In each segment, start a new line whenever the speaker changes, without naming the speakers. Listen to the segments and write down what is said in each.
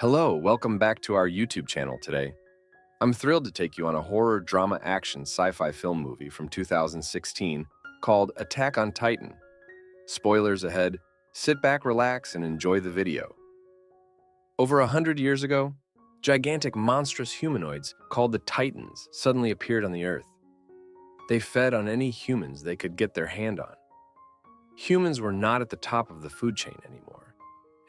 Hello, welcome back to our YouTube channel today. I'm thrilled to take you on a horror, drama, action, sci-fi film movie from 2016 called Attack on Titan. Spoilers ahead, sit back, relax, and enjoy the video. Over 100 years ago, gigantic monstrous humanoids called the Titans suddenly appeared on the Earth. They fed on any humans they could get their hand on. Humans were not at the top of the food chain anymore,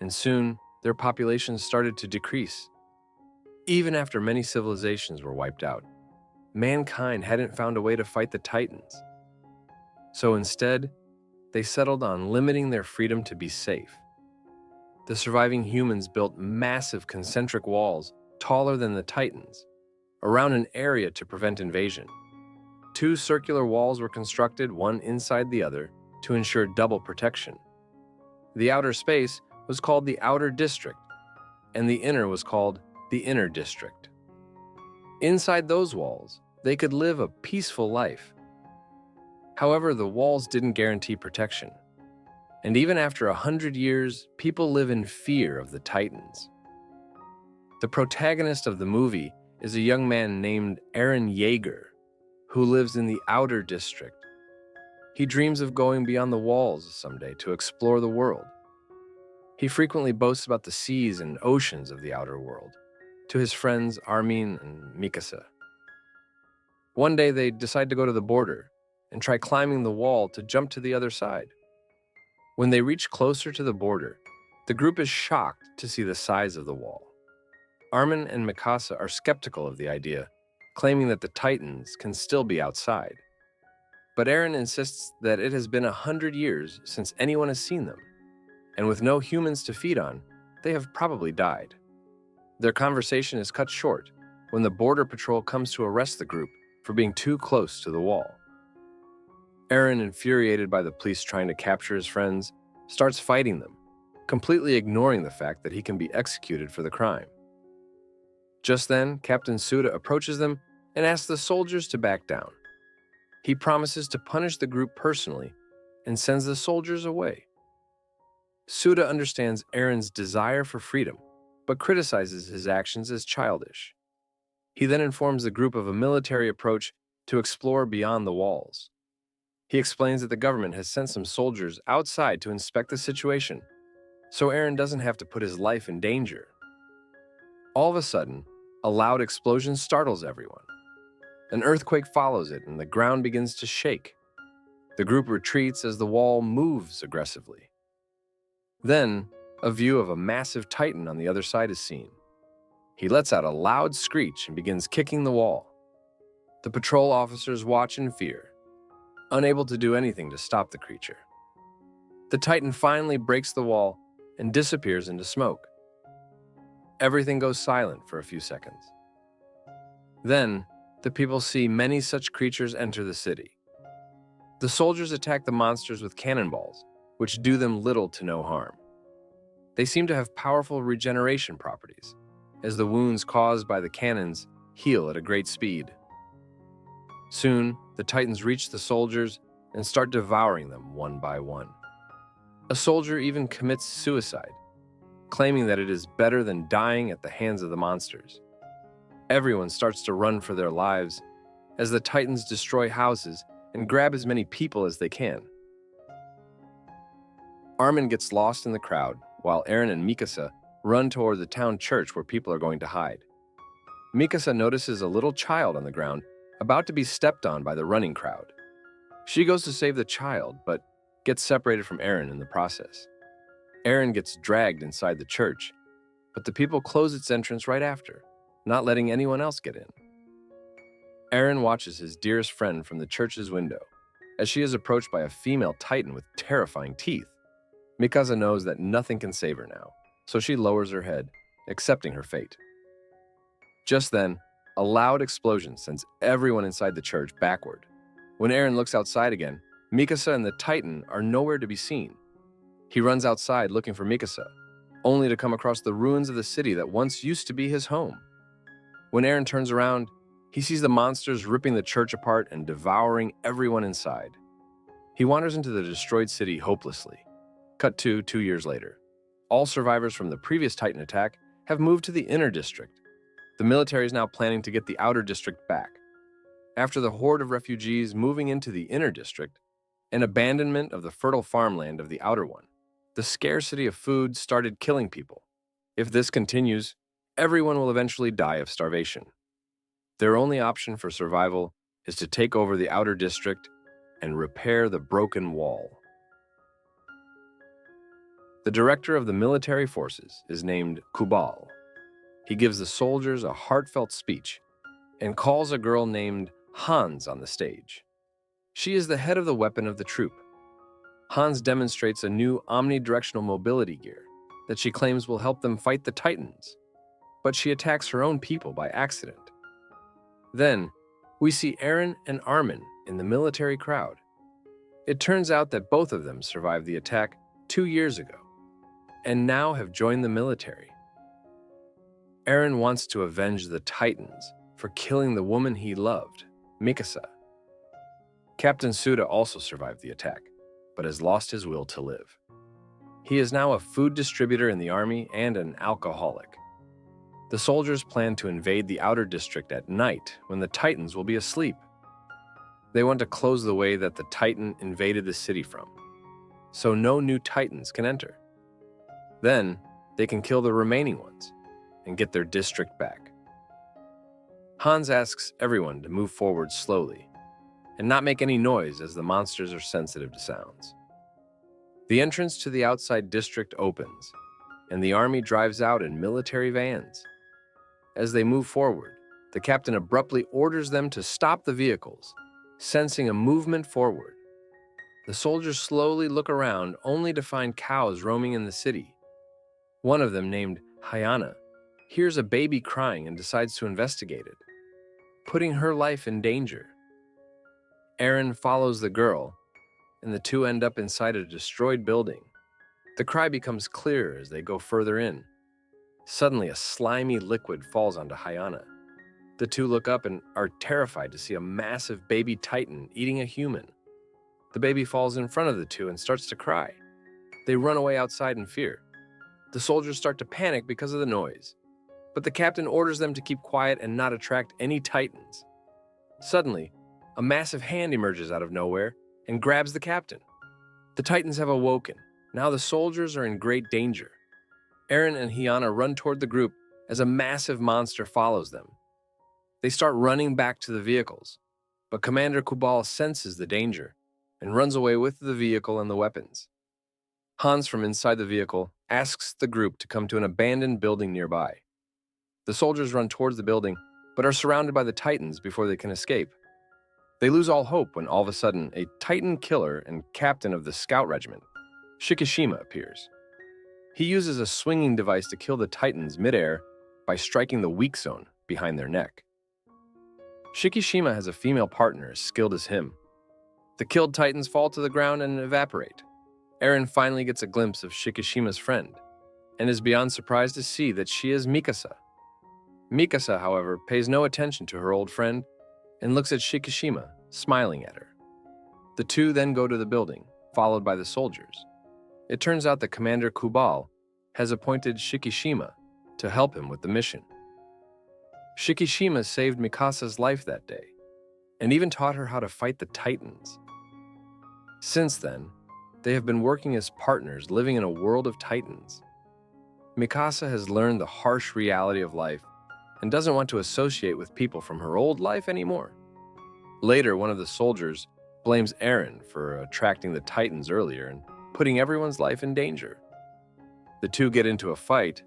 and soon their populations started to decrease. Even after many civilizations were wiped out, mankind hadn't found a way to fight the Titans. So instead, they settled on limiting their freedom to be safe. The surviving humans built massive concentric walls taller than the Titans around an area to prevent invasion. Two circular walls were constructed, one inside the other, to ensure double protection. The outer space was called the Outer District, and the inner was called the Inner District. Inside those walls, they could live a peaceful life. However, the walls didn't guarantee protection. And even after 100 years, people live in fear of the Titans. The protagonist of the movie is a young man named Eren Yeager, who lives in the Outer District. He dreams of going beyond the walls someday to explore the world. He frequently boasts about the seas and oceans of the outer world to his friends Armin and Mikasa. One day they decide to go to the border and try climbing the wall to jump to the other side. When they reach closer to the border, the group is shocked to see the size of the wall. Armin and Mikasa are skeptical of the idea, claiming that the Titans can still be outside. But Eren insists that it has been 100 years since anyone has seen them, and with no humans to feed on, they have probably died. Their conversation is cut short when the border patrol comes to arrest the group for being too close to the wall. Eren, infuriated by the police trying to capture his friends, starts fighting them, completely ignoring the fact that he can be executed for the crime. Just then, Captain Suda approaches them and asks the soldiers to back down. He promises to punish the group personally and sends the soldiers away. Suda understands Eren's desire for freedom, but criticizes his actions as childish. He then informs the group of a military approach to explore beyond the walls. He explains that the government has sent some soldiers outside to inspect the situation, so Eren doesn't have to put his life in danger. All of a sudden, a loud explosion startles everyone. An earthquake follows it and the ground begins to shake. The group retreats as the wall moves aggressively. Then, a view of a massive Titan on the other side is seen. He lets out a loud screech and begins kicking the wall. The patrol officers watch in fear, unable to do anything to stop the creature. The Titan finally breaks the wall and disappears into smoke. Everything goes silent for a few seconds. Then, the people see many such creatures enter the city. The soldiers attack the monsters with cannonballs, which do them little to no harm. They seem to have powerful regeneration properties, as the wounds caused by the cannons heal at a great speed. Soon, the Titans reach the soldiers and start devouring them one by one. A soldier even commits suicide, claiming that it is better than dying at the hands of the monsters. Everyone starts to run for their lives as the Titans destroy houses and grab as many people as they can. Armin gets lost in the crowd, while Eren and Mikasa run toward the town church where people are going to hide. Mikasa notices a little child on the ground, about to be stepped on by the running crowd. She goes to save the child, but gets separated from Eren in the process. Eren gets dragged inside the church, but the people close its entrance right after, not letting anyone else get in. Eren watches his dearest friend from the church's window, as she is approached by a female Titan with terrifying teeth. Mikasa knows that nothing can save her now, so she lowers her head, accepting her fate. Just then, a loud explosion sends everyone inside the church backward. When Eren looks outside again, Mikasa and the Titan are nowhere to be seen. He runs outside looking for Mikasa, only to come across the ruins of the city that once used to be his home. When Eren turns around, he sees the monsters ripping the church apart and devouring everyone inside. He wanders into the destroyed city hopelessly. Cut to 2 years later. All survivors from the previous Titan attack have moved to the inner district. The military is now planning to get the outer district back. After the horde of refugees moving into the inner district and abandonment of the fertile farmland of the outer one, the scarcity of food started killing people. If this continues, everyone will eventually die of starvation. Their only option for survival is to take over the outer district and repair the broken wall. The director of the military forces is named Kubal. He gives the soldiers a heartfelt speech and calls a girl named Hans on the stage. She is the head of the weapon of the troop. Hans demonstrates a new omnidirectional mobility gear that she claims will help them fight the Titans, but she attacks her own people by accident. Then, we see Eren and Armin in the military crowd. It turns out that both of them survived the attack 2 years ago, and now have joined the military. Eren wants to avenge the Titans for killing the woman he loved, Mikasa. Captain Suda also survived the attack, but has lost his will to live. He is now a food distributor in the army and an alcoholic. The soldiers plan to invade the outer district at night when the Titans will be asleep. They want to close the way that the Titan invaded the city from, so no new Titans can enter. Then, they can kill the remaining ones and get their district back. Hans asks everyone to move forward slowly and not make any noise as the monsters are sensitive to sounds. The entrance to the outside district opens, and the army drives out in military vans. As they move forward, the captain abruptly orders them to stop the vehicles, sensing a movement forward. The soldiers slowly look around only to find cows roaming in the city. One of them, named Hyana, hears a baby crying and decides to investigate it, putting her life in danger. Eren follows the girl, and the two end up inside a destroyed building. The cry becomes clearer as they go further in. Suddenly, a slimy liquid falls onto Hyana. The two look up and are terrified to see a massive baby Titan eating a human. The baby falls in front of the two and starts to cry. They run away outside in fear. The soldiers start to panic because of the noise, but the captain orders them to keep quiet and not attract any Titans. Suddenly, a massive hand emerges out of nowhere and grabs the captain. The Titans have awoken. Now the soldiers are in great danger. Eren and Hyana run toward the group as a massive monster follows them. They start running back to the vehicles, but Commander Kubal senses the danger and runs away with the vehicle and the weapons. Hans from inside the vehicle asks the group to come to an abandoned building nearby. The soldiers run towards the building, but are surrounded by the Titans before they can escape. They lose all hope when all of a sudden a Titan killer and captain of the scout regiment, Shikishima, appears. He uses a swinging device to kill the Titans midair by striking the weak zone behind their neck. Shikishima has a female partner as skilled as him. The killed Titans fall to the ground and evaporate. Eren finally gets a glimpse of Shikishima's friend, and is beyond surprised to see that she is Mikasa. Mikasa, however, pays no attention to her old friend and looks at Shikishima, smiling at her. The two then go to the building, followed by the soldiers. It turns out that Commander Kubal has appointed Shikishima to help him with the mission. Shikishima saved Mikasa's life that day, and even taught her how to fight the Titans. Since then, they have been working as partners living in a world of Titans. Mikasa has learned the harsh reality of life and doesn't want to associate with people from her old life anymore. Later, one of the soldiers blames Eren for attracting the Titans earlier and putting everyone's life in danger. The two get into a fight,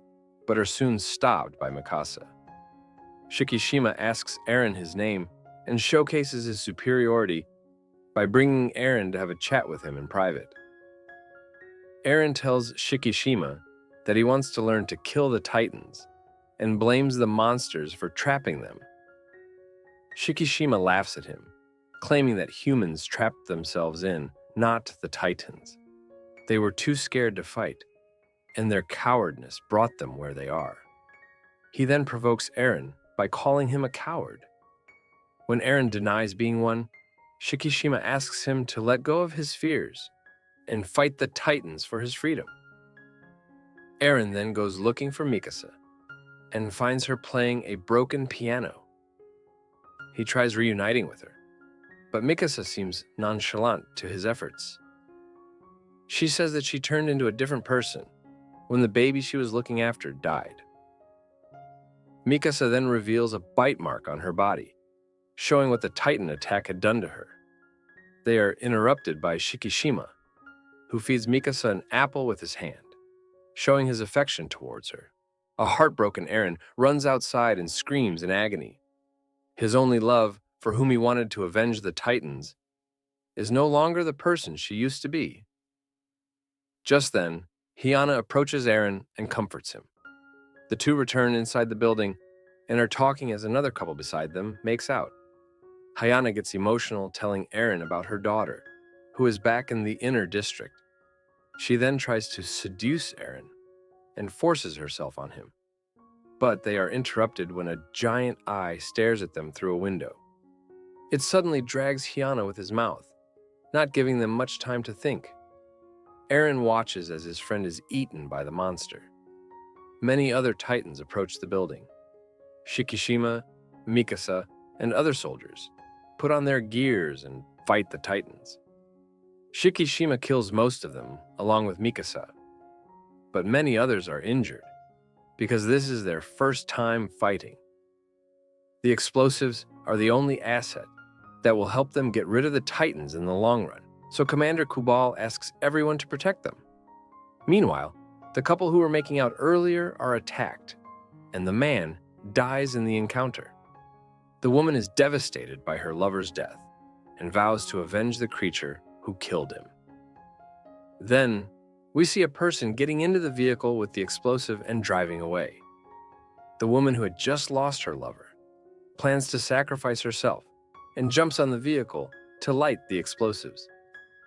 but are soon stopped by Mikasa. Shikishima asks Eren his name and showcases his superiority by bringing Eren to have a chat with him in private. Eren tells Shikishima that he wants to learn to kill the Titans and blames the monsters for trapping them. Shikishima laughs at him, claiming that humans trapped themselves in, not the Titans. They were too scared to fight, and their cowardness brought them where they are. He then provokes Eren by calling him a coward. When Eren denies being one, Shikishima asks him to let go of his fears and fight the Titans for his freedom. Eren then goes looking for Mikasa and finds her playing a broken piano. He tries reuniting with her, but Mikasa seems nonchalant to his efforts. She says that she turned into a different person when the baby she was looking after died. Mikasa then reveals a bite mark on her body, showing what the Titan attack had done to her. They are interrupted by Shikishima, who feeds Mikasa an apple with his hand, showing his affection towards her. A heartbroken Eren runs outside and screams in agony. His only love, for whom he wanted to avenge the Titans, is no longer the person she used to be. Just then, Hyana approaches Eren and comforts him. The two return inside the building and are talking as another couple beside them makes out. Hyana gets emotional, telling Eren about her daughter, who is back in the inner district. She then tries to seduce Eren and forces herself on him. But they are interrupted when a giant eye stares at them through a window. It suddenly drags Hyana with his mouth, not giving them much time to think. Eren watches as his friend is eaten by the monster. Many other Titans approach the building. Shikishima, Mikasa, and other soldiers put on their gears and fight the Titans. Shikishima kills most of them, along with Mikasa, but many others are injured because this is their first time fighting. The explosives are the only asset that will help them get rid of the Titans in the long run, so Commander Kubal asks everyone to protect them. Meanwhile, the couple who were making out earlier are attacked, and the man dies in the encounter. The woman is devastated by her lover's death and vows to avenge the creature who killed him. Then, we see a person getting into the vehicle with the explosive and driving away. The woman who had just lost her lover plans to sacrifice herself and jumps on the vehicle to light the explosives.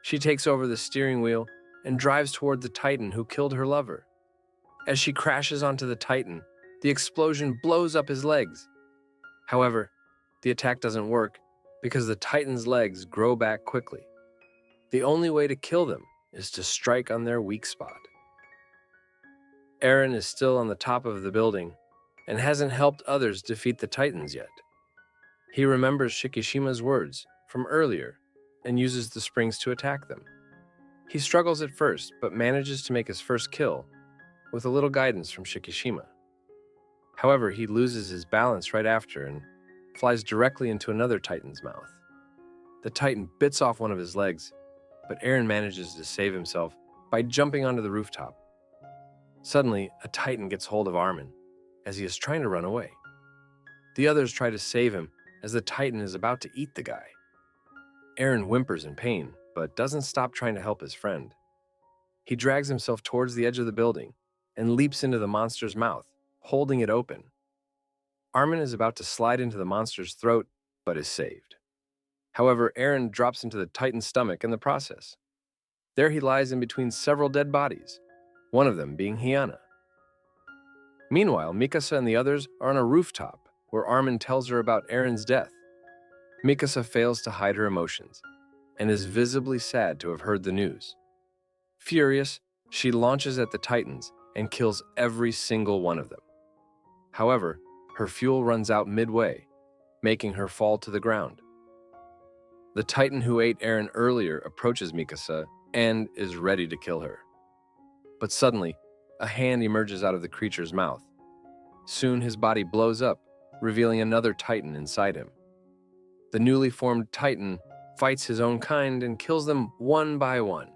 She takes over the steering wheel and drives toward the Titan who killed her lover. As she crashes onto the Titan, the explosion blows up his legs. However, the attack doesn't work because the Titan's legs grow back quickly. The only way to kill them is to strike on their weak spot. Eren is still on the top of the building and hasn't helped others defeat the Titans yet. He remembers Shikishima's words from earlier and uses the springs to attack them. He struggles at first, but manages to make his first kill with a little guidance from Shikishima. However, he loses his balance right after and flies directly into another Titan's mouth. The Titan bits off one of his legs, but Eren manages to save himself by jumping onto the rooftop. Suddenly, a Titan gets hold of Armin as he is trying to run away. The others try to save him as the Titan is about to eat the guy. Eren whimpers in pain, but doesn't stop trying to help his friend. He drags himself towards the edge of the building and leaps into the monster's mouth, holding it open. Armin is about to slide into the monster's throat, but is saved. However, Eren drops into the Titan's stomach in the process. There he lies in between several dead bodies, one of them being Hyana. Meanwhile, Mikasa and the others are on a rooftop where Armin tells her about Eren's death. Mikasa fails to hide her emotions and is visibly sad to have heard the news. Furious, she launches at the Titans and kills every single one of them. However, her fuel runs out midway, making her fall to the ground. The Titan who ate Eren earlier approaches Mikasa and is ready to kill her. But suddenly, a hand emerges out of the creature's mouth. Soon his body blows up, revealing another Titan inside him. The newly formed Titan fights his own kind and kills them one by one.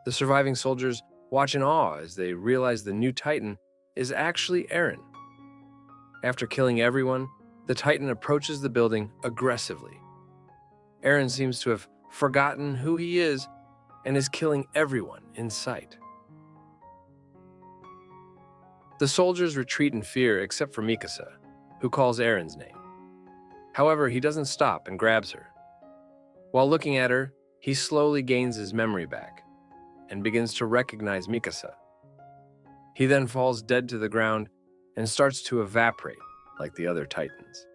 The surviving soldiers watch in awe as they realize the new Titan is actually Eren. After killing everyone, the Titan approaches the building aggressively. Eren seems to have forgotten who he is and is killing everyone in sight. The soldiers retreat in fear except for Mikasa, who calls Eren's name. However, he doesn't stop and grabs her. While looking at her, he slowly gains his memory back and begins to recognize Mikasa. He then falls dead to the ground and starts to evaporate like the other Titans.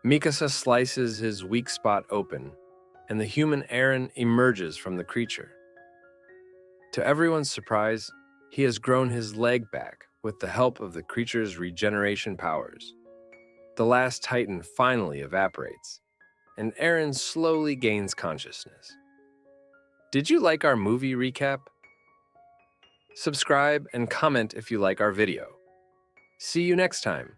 Mikasa slices his weak spot open, and the human Eren emerges from the creature. To everyone's surprise, he has grown his leg back with the help of the creature's regeneration powers. The last Titan finally evaporates, and Eren slowly gains consciousness. Did you like our movie recap? Subscribe and comment if you like our video. See you next time.